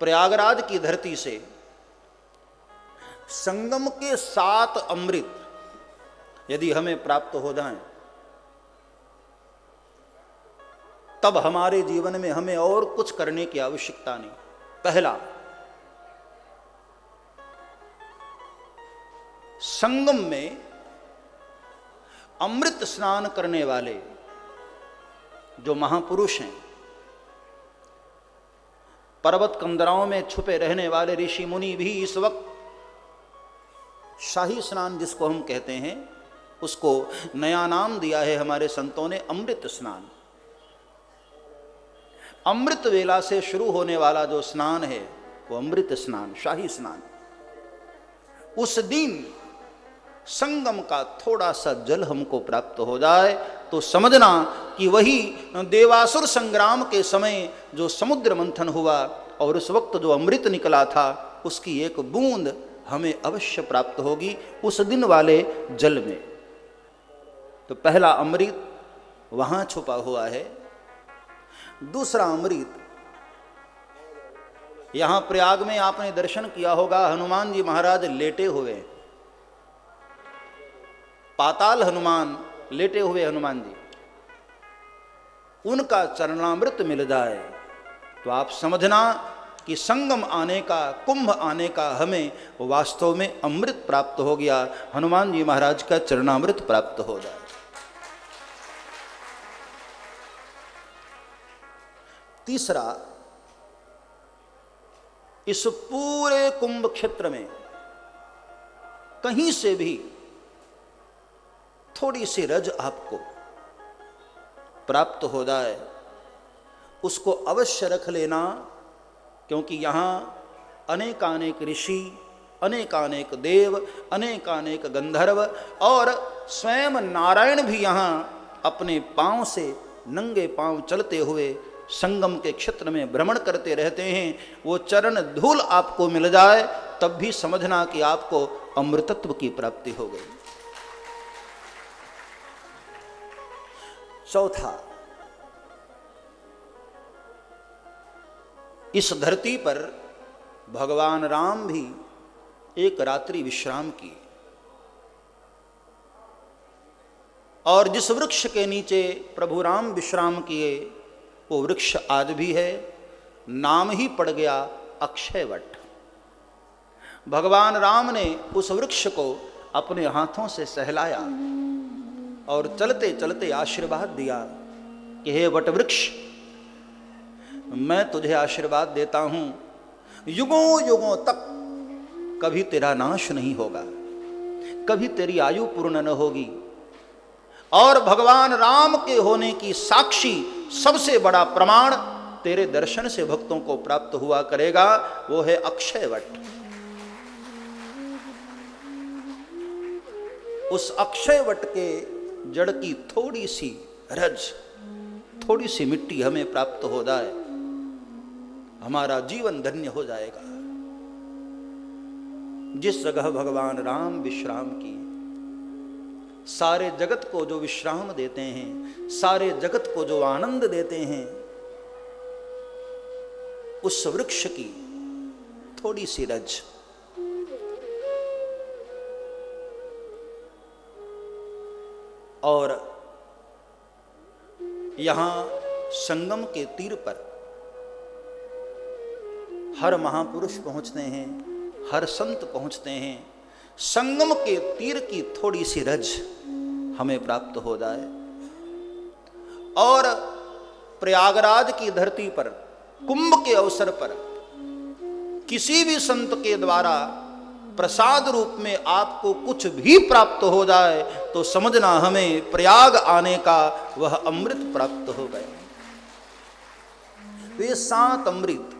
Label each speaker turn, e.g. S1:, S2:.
S1: प्रयागराज की धरती से संगम के 7 अमृत यदि हमें प्राप्त हो जाएं, तब हमारे जीवन में हमें और कुछ करने की आवश्यकता नहीं। पहला, संगम में अमृत स्नान करने वाले जो महापुरुष हैं, पर्वत कंदराओं में छुपे रहने वाले ऋषि मुनि भी इस वक्त शाही स्नान जिसको हम कहते हैं, उसको नया नाम दिया है हमारे संतों ने, अमृत स्नान। अमृत वेला से शुरू होने वाला जो स्नान है वो अमृत स्नान, शाही स्नान। उस दिन संगम का थोड़ा सा जल हमको प्राप्त हो जाए तो समझना कि वही देवासुर संग्राम के समय जो समुद्र मंथन हुआ और उस वक्त जो अमृत निकला था, उसकी एक बूंद हमें अवश्य प्राप्त होगी उस दिन वाले जल में। तो पहला अमृत वहां छुपा हुआ है। दूसरा अमृत, यहां प्रयाग में आपने दर्शन किया होगा, हनुमान जी महाराज लेटे हुए, पाताल हनुमान, लेटे हुए हनुमान जी, उनका चरणामृत मिल जाए तो आप समझना कि संगम आने का, कुंभ आने का हमें वास्तव में अमृत प्राप्त हो गया, हनुमान जी महाराज का चरणामृत प्राप्त हो जाए। तीसरा, इस पूरे कुंभ क्षेत्र में कहीं से भी थोड़ी सी रज आपको प्राप्त हो जाए, उसको अवश्य रख लेना, क्योंकि यहां अनेकानेक ऋषि, अनेकानेक देव, अनेकानेक गंधर्व और स्वयं नारायण भी यहां अपने पांव से, नंगे पांव चलते हुए संगम के क्षेत्र में भ्रमण करते रहते हैं। वो चरण धूल आपको मिल जाए तब भी समझना कि आपको अमृतत्व की प्राप्ति हो गई। चौथा, इस धरती पर भगवान राम भी एक रात्रि विश्राम किए और जिस वृक्ष के नीचे प्रभु राम विश्राम किए वो वृक्ष आज भी है, नाम ही पड़ गया अक्षयवट। भगवान राम ने उस वृक्ष को अपने हाथों से सहलाया और चलते चलते आशीर्वाद दिया कि हे वट वृक्ष, मैं तुझे आशीर्वाद देता हूं, युगों युगों तक कभी तेरा नाश नहीं होगा, कभी तेरी आयु पूर्ण न होगी। और भगवान राम के होने की साक्षी सबसे बड़ा प्रमाण तेरे दर्शन से भक्तों को प्राप्त हुआ करेगा, वो है अक्षयवट। उस अक्षयवट के जड़ की थोड़ी सी रज, थोड़ी सी मिट्टी हमें प्राप्त हो जाए, हमारा जीवन धन्य हो जाएगा। जिस जगह भगवान राम विश्राम किए, सारे जगत को जो विश्राम देते हैं, सारे जगत को जो आनंद देते हैं, उस वृक्ष की थोड़ी सी रज और यहां संगम के तीर पर हर महापुरुष पहुंचते हैं, हर संत पहुंचते हैं। संगम के तीर की थोड़ी सी रज हमें प्राप्त हो जाए और प्रयागराज की धरती पर कुंभ के अवसर पर किसी भी संत के द्वारा प्रसाद रूप में आपको कुछ भी प्राप्त हो जाए तो समझना हमें प्रयाग आने का वह अमृत प्राप्त हो गया। वे 7 अमृत